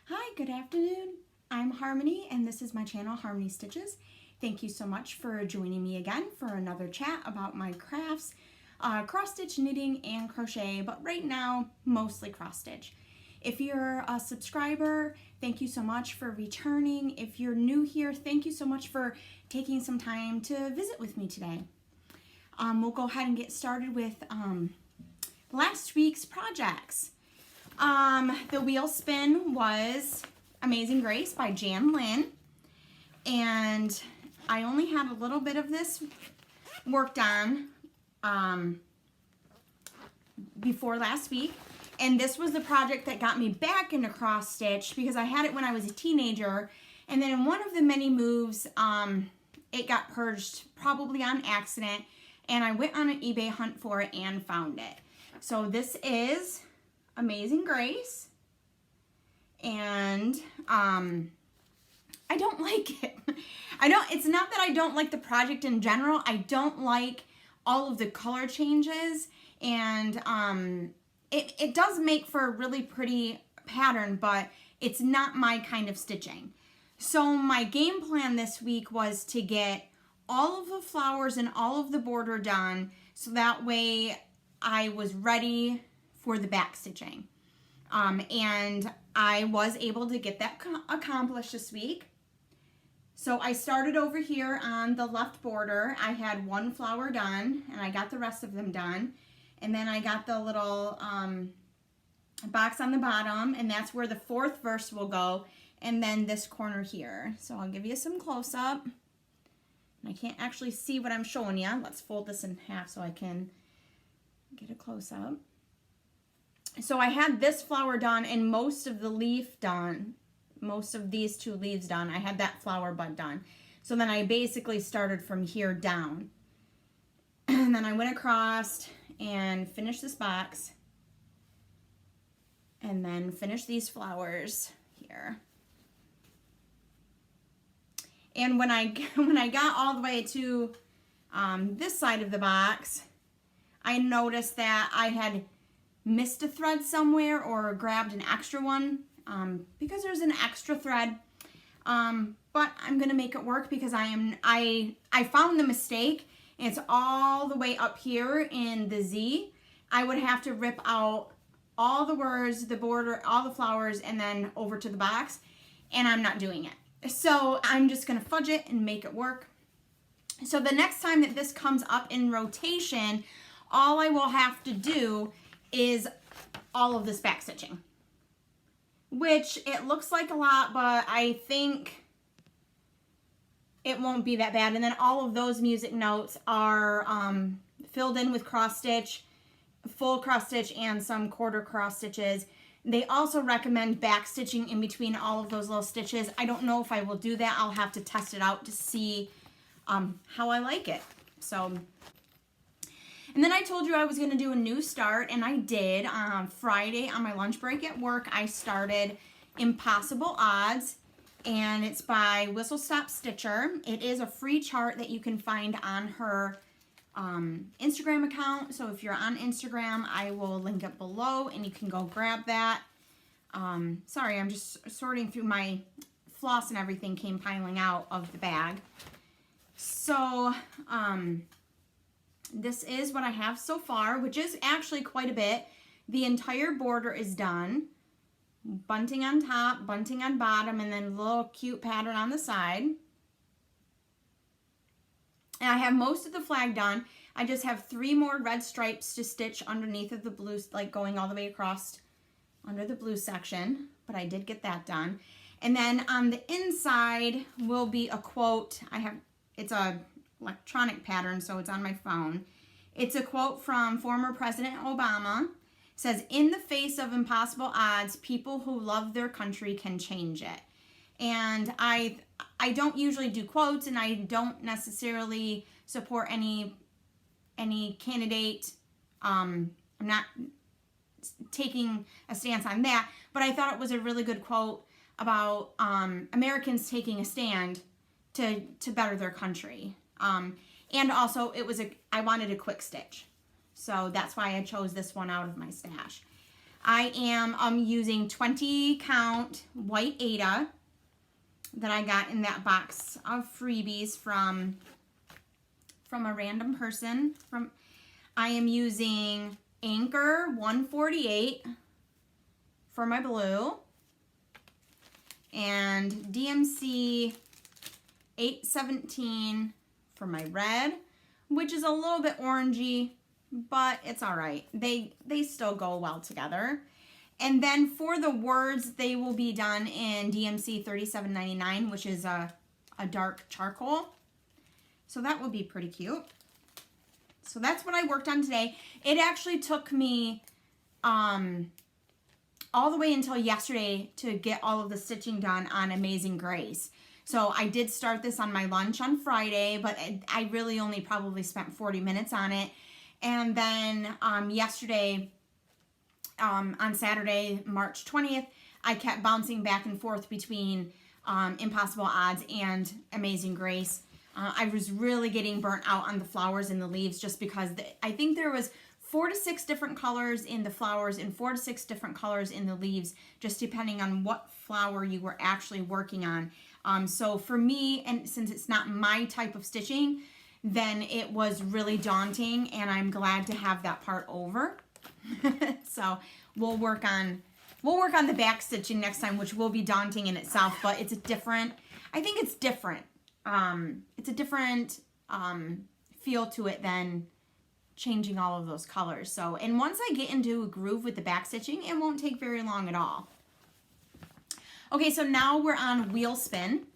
Hi, good afternoon. I'm Harmony and this is my channel, Harmony Stitches. Thank you so much for joining me again for another chat about my crafts, cross stitch, knitting, and crochet, but right now, mostly cross stitch. If you're a subscriber, thank you so much for returning. If you're new here, thank you so much for taking some time to visit with me today. We'll go ahead and get started with last week's projects. The wheel spin was Amazing Grace by Janlynn, and I only had a little bit of this worked on before last week, and this was the project that got me back into cross stitch because I had it when I was a teenager, and then in one of the many moves it got purged, probably on accident, and I went on an eBay hunt for it and found it. So this is Amazing Grace, and I don't like it. It's not that I don't like the project in general. I don't like all of the color changes, and it does make for a really pretty pattern, but it's not my kind of stitching. So my game plan this week was to get all of the flowers and all of the border done, so that way I was ready for the back stitching. And I was able to get that accomplished this week. So I started over here on the left border. I had one flower done and I got the rest of them done. And then I got the little box on the bottom, and that's where the fourth verse will go. And then this corner here. So I'll give you some close up. I can't actually see what I'm showing you. Let's fold this in half so I can get a close up. So I had this flower done and most of the leaf done, most of these two leaves done. I had that flower bud done. So then I basically started from here down. And then I went across and finished this box. And then finished these flowers here. And when I got all the way to this side of the box, I noticed that I had missed a thread somewhere or grabbed an extra one because there's an extra thread, but I'm gonna make it work because I found the mistake, and it's all the way up here in the Z. I would have to rip out all the words, the border, all the flowers, and then over to the box, and I'm not doing it. So I'm just gonna fudge it and make it work. So the next time that this comes up in rotation, all I will have to do is all of this back stitching, which it looks like a lot, but I think it won't be that bad. And then all of those music notes are filled in with cross stitch, full cross stitch, and some quarter cross stitches. They also recommend back stitching in between all of those little stitches. I don't know if I will do that. I'll have to test it out to see how I like it. So. And then I told you I was going to do a new start, and I did. Friday on my lunch break at work, I started Impossible Odds, and it's by Whistlestop Stitcher. It is a free chart that you can find on her Instagram account. So if you're on Instagram, I will link it below, and you can go grab that. Sorry, I'm just sorting through my floss, and everything came piling out of the bag. So, this is what I have so far, which is actually quite a bit. The entire border is done. Bunting on top, bunting on bottom, and then a little cute pattern on the side. And I have most of the flag done. I just have 3 more red stripes to stitch underneath of the blue, like going all the way across under the blue section, but I did get that done. And then on the inside will be a quote. It's a electronic pattern, so it's on my phone. It's a quote from former President Obama. It says, "In the face of impossible odds, people who love their country can change it." And I don't usually do quotes, and I don't necessarily support any candidate. I'm not taking a stance on that, but I thought it was a really good quote about Americans taking a stand to better their country. And also I wanted a quick stitch. So that's why I chose this one out of my stash. I am using 20 count white Aida that I got in that box of freebies from a random person. I am using Anchor 148 for my blue and DMC 817 for my red, which is a little bit orangey, but it's all right. They still go well together. And then for the words, they will be done in DMC 3799, which is a dark charcoal. So that will be pretty cute. So that's what I worked on today. It actually took me all the way until yesterday to get all of the stitching done on Amazing Grace. So I did start this on my lunch on Friday, but I really only probably spent 40 minutes on it. And then yesterday, on Saturday, March 20th, I kept bouncing back and forth between Impossible Odds and Amazing Grace. I was really getting burnt out on the flowers and the leaves just because I think there was 4 to 6 different colors in the flowers and 4 to 6 different colors in the leaves, just depending on what flower you were actually working on. So for me, and since it's not my type of stitching, then it was really daunting, and I'm glad to have that part over. So we'll work on the back stitching next time, which will be daunting in itself, but it's different. I think it's different. It's a different feel to it than changing all of those colors. So, and once I get into a groove with the back stitching, it won't take very long at all. Okay, so now we're on wheel spin.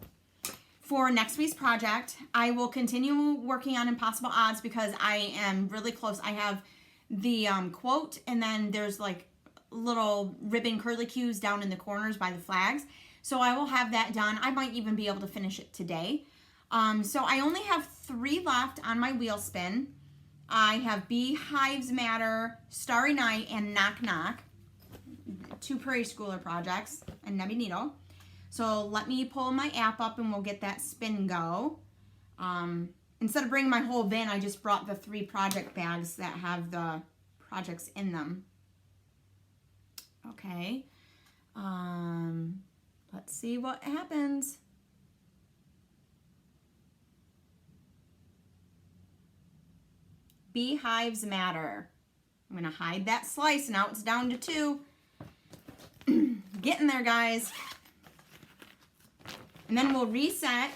For next week's project, I will continue working on Impossible Odds because I am really close. I have the quote, and then there's like little ribbon curlicues down in the corners by the flags. So I will have that done. I might even be able to finish it today. So I only have 3 left on my wheel spin. I have Hives Matter, Starry Night, and Knock Knock. 2 Prairie Schooler projects, and Nebby Needle. So let me pull my app up and we'll get that spin go. Instead of bringing my whole bin, I just brought the 3 project bags that have the projects in them. Okay. Let's see what happens. Hives Matter. I'm going to hide that slice. Now it's down to 2. Getting there, guys. And then we'll reset.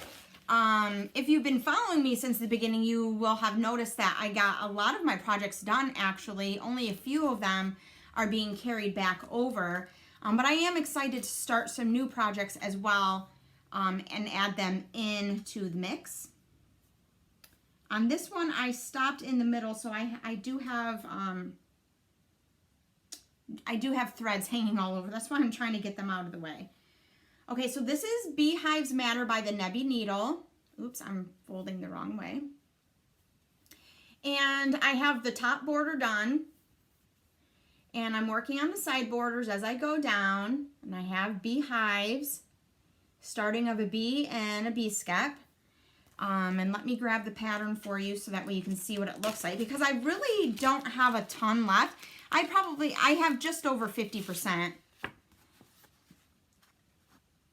If you've been following me since the beginning, you will have noticed that I got a lot of my projects done, actually. Only a few of them are being carried back over. But I am excited to start some new projects as well and add them into the mix. On this one, I stopped in the middle, so I do have threads hanging all over. That's why I'm trying to get them out of the way. Okay, so this is Hives Matter by the Nebby Needle. Oops, I'm folding the wrong way. And I have the top border done. And I'm working on the side borders as I go down. And I have beehives, starting of a bee and a bee skep. And let me grab the pattern for you so that way you can see what it looks like, because I really don't have a ton left. I have just over 50%.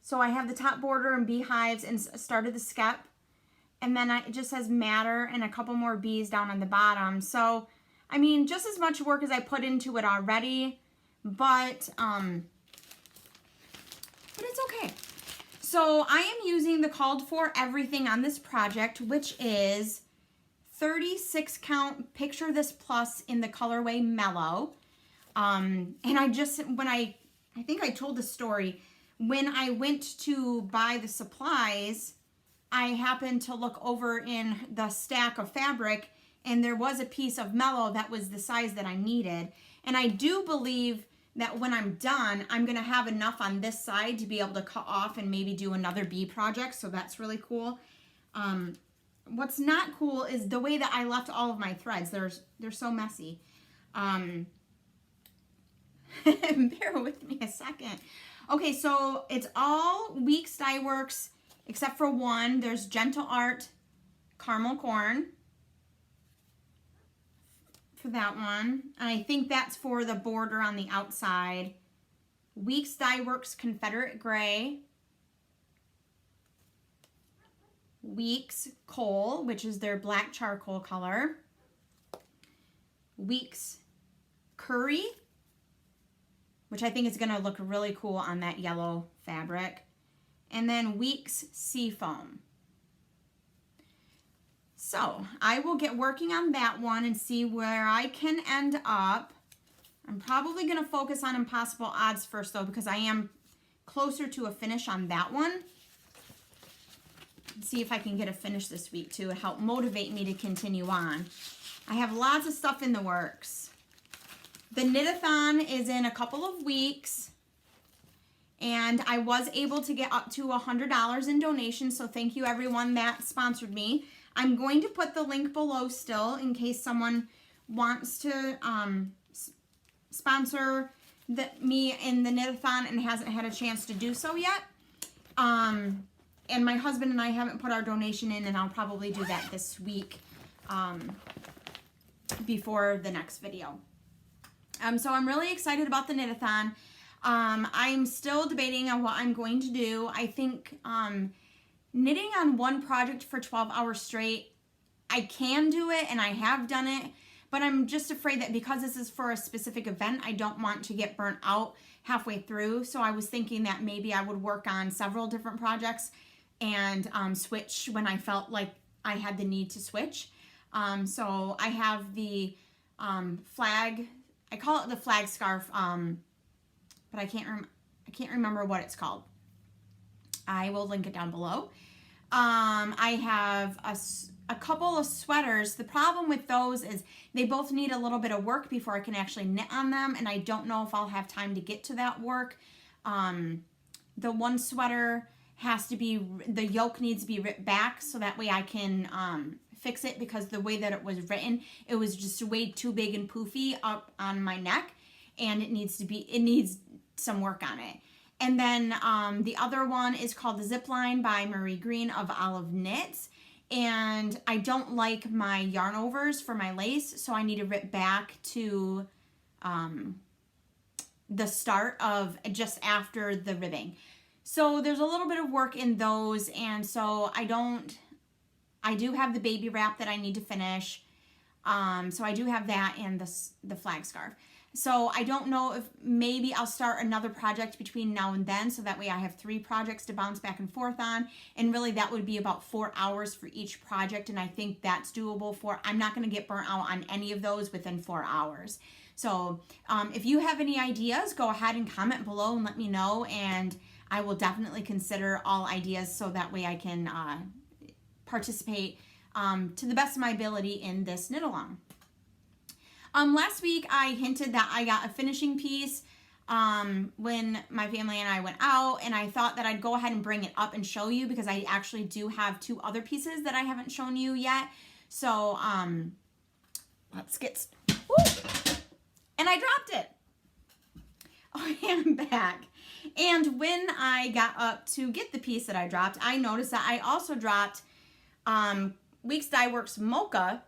So I have the top border and beehives and started the skep. And then it just says matter and a couple more bees down on the bottom. So, I mean, just as much work as I put into it already, but it's okay. So I am using the called for everything on this project, which is 36 count Picture This Plus in the colorway Mellow. And I think I told the story, when I went to buy the supplies, I happened to look over in the stack of fabric, and there was a piece of Mellow that was the size that I needed. And I do believe that when I'm done, I'm going to have enough on this side to be able to cut off and maybe do another bee project. So that's really cool. What's not cool is the way that I left all of my threads. They're so messy. Bear with me a second. Okay, so it's all Weeks Dye Works except for one. There's Gentle Art Caramel Corn for that one. And I think that's for the border on the outside. Weeks Dye Works Confederate Gray. Weeks Coal, which is their black charcoal color. Weeks Curry, which I think is going to look really cool on that yellow fabric. And then Weeks Seafoam. So I will get working on that one and see where I can end up. I'm probably going to focus on Impossible Odds first though, because I am closer to a finish on that one. See if I can get a finish this week too and help motivate me to continue on. I have lots of stuff in the works. The Knit-A-Thon is in a couple of weeks, and I was able to get up to $100 in donations, so thank you everyone that sponsored me. I'm going to put the link below still in case someone wants to sponsor me in the Knit-A-Thon and hasn't had a chance to do so yet. And my husband and I haven't put our donation in, and I'll probably do that this week before the next video. So I'm really excited about the Knit-A-Thon. I'm still debating on what I'm going to do. I think knitting on one project for 12 hours straight, I can do it, and I have done it, but I'm just afraid that because this is for a specific event, I don't want to get burnt out halfway through. So I was thinking that maybe I would work on several different projects and switch when I felt like I had the need to switch. So I have the flag, I call it the flag scarf, but I can't remember what it's called. I will link it down below. I have a couple of sweaters. The problem with those is they both need a little bit of work before I can actually knit on them, and I don't know if I'll have time to get to that work. The one sweater has to be, the yoke needs to be ripped back so that way I can fix it, because the way that it was written, it was just way too big and poofy up on my neck, and it needs some work on it. And then the other one is called the Zipline by Marie Green of Olive Knits. And I don't like my yarn overs for my lace, so I need to rip back to the start of just after the ribbing. So there's a little bit of work in those, and so I do have the baby wrap that I need to finish. So I do have that and the flag scarf. So I don't know if maybe I'll start another project between now and then, so that way I have 3 projects to bounce back and forth on. And really that would be about 4 hours for each project, and I think that's doable I'm not going to get burnt out on any of those within 4 hours. So if you have any ideas, go ahead and comment below and let me know, and I will definitely consider all ideas so that way I can participate to the best of my ability in this knit along. Last week I hinted that I got a finishing piece when my family and I went out, and I thought that I'd go ahead and bring it up and show you, because I actually do have 2 other pieces that I haven't shown you yet. So let's get, and I dropped it. Oh, I'm back. And when I got up to get the piece that I dropped, I noticed that I also dropped Weeks Dye Works Mocha,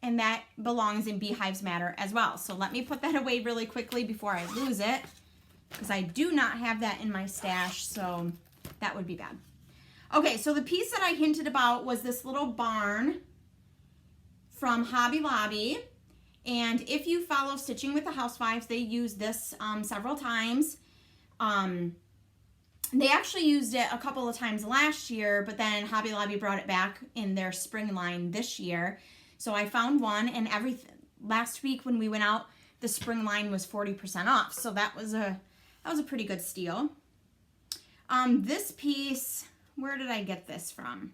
and that belongs in Hives Matter as well. So let me put that away really quickly before I lose it, because I do not have that in my stash, so that would be bad. Okay, so the piece that I hinted about was this little barn from Hobby Lobby. And if you follow Stitching with the Housewives, they use this several times. They actually used it a couple of times last year, but then Hobby Lobby brought it back in their spring line this year. So I found one, and last week when we went out, the spring line was 40% off. So that was a pretty good steal. This piece, where did I get this from?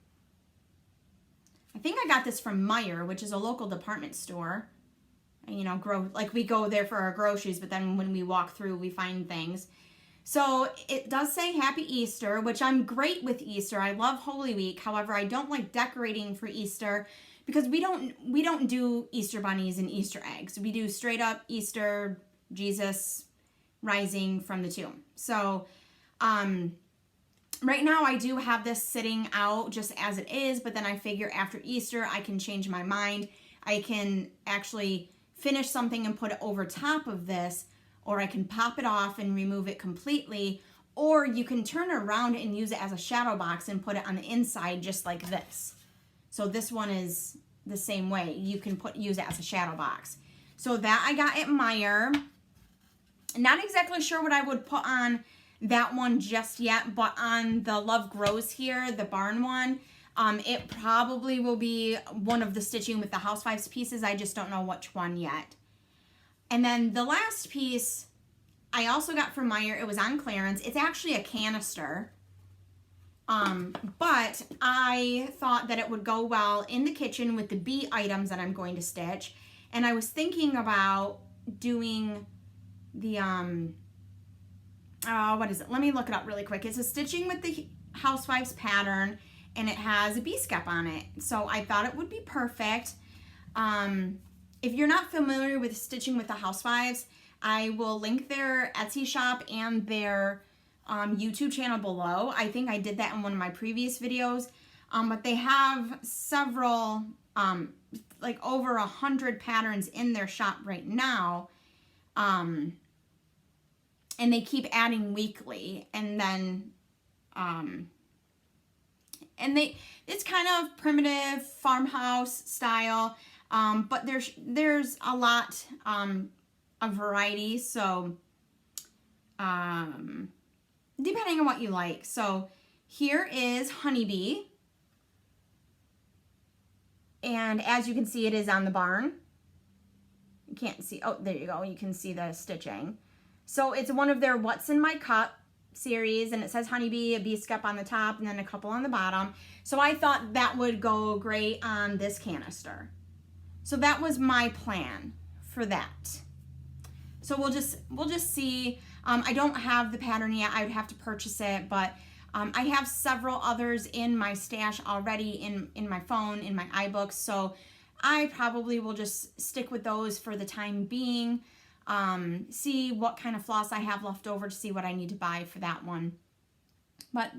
I think I got this from Meijer, which is a local department store. You know, we go there for our groceries, but then when we walk through, we find things. So it does say Happy Easter, which I'm great with Easter. I love Holy Week. However, I don't like decorating for Easter, because we don't do Easter bunnies and Easter eggs. We do straight up Easter, Jesus rising from the tomb. So right now I do have this sitting out just as it is, but then I figure after Easter I can change my mind. I can actually finish something and put it over top of this, or I can pop it off and remove it completely, or you can turn it around and use it as a shadow box and put it on the inside just like this. So this one is the same way. You can use it as a shadow box. So that I got at Meijer. Not exactly sure what I would put on that one just yet, but on the Love Grows here, the barn one, it probably will be one of the Stitching with the Housewives pieces. I just don't know which one yet. And then the last piece I also got from Meijer. It was on clearance. It's actually a canister. But I thought that it would go well in the kitchen with the bee items that I'm going to stitch. And I was thinking about doing the, what is it? Let me look it up really quick. It's a Stitching with the Housewives pattern, and it has a bee skep on it. So I thought it would be perfect. If you're not familiar with Stitching with the Housewives, I will link their Etsy shop and their YouTube channel below. I think I did that in one of my previous videos. But they have several, like over 100 patterns in their shop right now. And they keep adding weekly. And then, it's kind of primitive farmhouse style. But there's a lot, of variety. So, depending on what you like. So here is Honeybee. And as you can see, it is on the barn. You can't see, oh, there you go. You can see the stitching. So it's one of their What's in My Cup series, and it says Honeybee, a bee skep on the top, and then a couple on the bottom. So I thought that would go great on this canister. So that was my plan for that. So we'll just see. I don't have the pattern yet. I would have to purchase it, but I have several others in my stash already in my phone, in my iBooks. So I probably will just stick with those for the time being. See what kind of floss I have left over to see what I need to buy for that one. But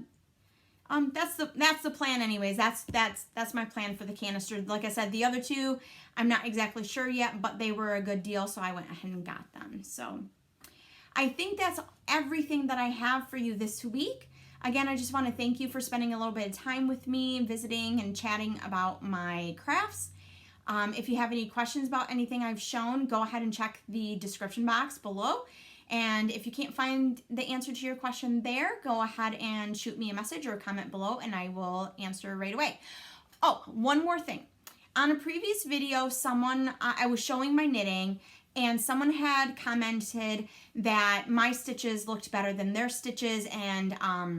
that's the plan anyways. That's my plan for the canister. Like I said, the other two, I'm not exactly sure yet, but they were a good deal, so I went ahead and got them. So I think that's everything that I have for you this week. Again, I just want to thank you for spending a little bit of time with me, visiting and chatting about my crafts. If you have any questions about anything I've shown, go ahead and check the description box below. And if you can't find the answer to your question there, go ahead and shoot me a message or a comment below, and I will answer right away. Oh, one more thing. On a previous video, I was showing my knitting, and someone had commented that my stitches looked better than their stitches, and I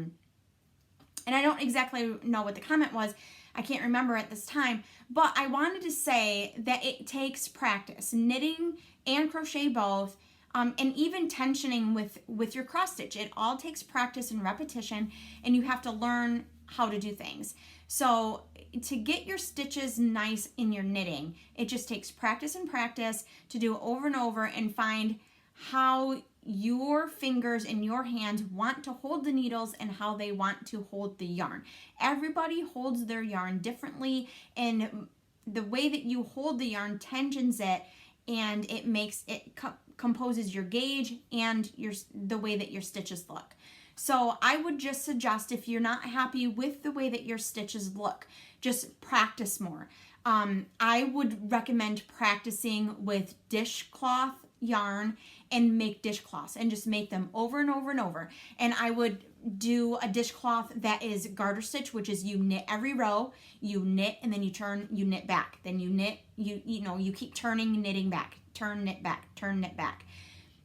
don't exactly know what the comment was. I can't remember at this time, but I wanted to say that it takes practice. Knitting and crochet both, and even tensioning with your cross stitch. It all takes practice and repetition, and you have to learn how to do things. So to get your stitches nice in your knitting, it just takes practice and practice to do it over and over and find how your fingers and your hands want to hold the needles and how they want to hold the yarn. Everybody holds their yarn differently, and the way that you hold the yarn tensions it, and it makes it composes your gauge and the way that your stitches look. So I would just suggest, if you're not happy with the way that your stitches look, just practice more. I would recommend practicing with dishcloth yarn and make dishcloths and just make them over and over and over. And I would do a dishcloth that is garter stitch, which is you knit every row, you knit, and then you turn, you knit back, then you knit, you keep turning, knitting back, turn, knit back, turn, knit back.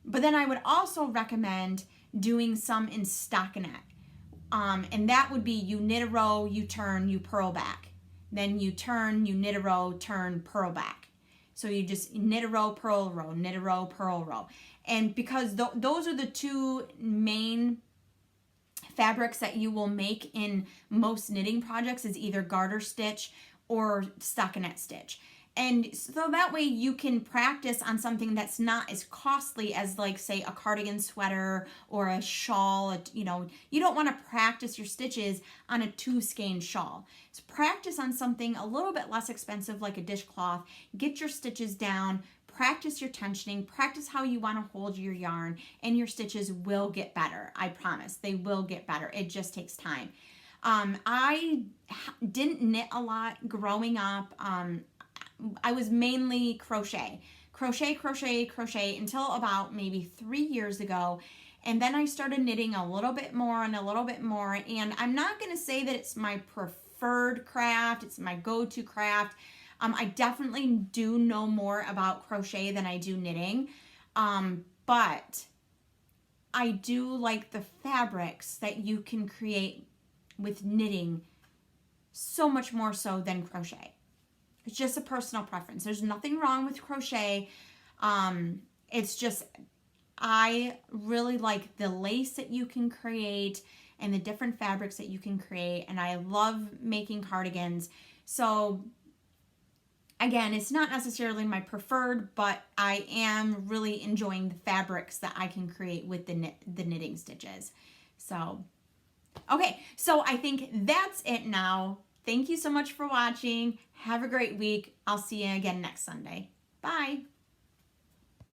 But then I would also recommend doing some in stockinette. And that would be you knit a row, you turn, you purl back. Then you turn, you knit a row, turn, purl back. So you just knit a row, purl a row, knit a row, purl a row. And because those are the two main fabrics that you will make in most knitting projects, is either garter stitch or stockinette stitch. And so that way you can practice on something that's not as costly as, like, say, a cardigan sweater or a shawl. You don't want to practice your stitches on a 2-skein shawl. So practice on something a little bit less expensive, like a dishcloth. Get your stitches down, practice your tensioning, practice how you want to hold your yarn, and your stitches will get better. I promise, they will get better. It just takes time. I didn't knit a lot growing up. I was mainly crochet until about maybe 3 years ago. And then I started knitting a little bit more and a little bit more. And I'm not going to say that it's my preferred craft. It's my go-to craft. I definitely do know more about crochet than I do knitting. But I do like the fabrics that you can create with knitting so much more so than crochet. It's just a personal preference. There's nothing wrong with crochet. It's just, I really like the lace that you can create and the different fabrics that you can create. And I love making cardigans. So again, it's not necessarily my preferred, but I am really enjoying the fabrics that I can create with the knitting stitches. So, okay, so I think that's it now. Thank you so much for watching. Have a great week. I'll see you again next Sunday. Bye.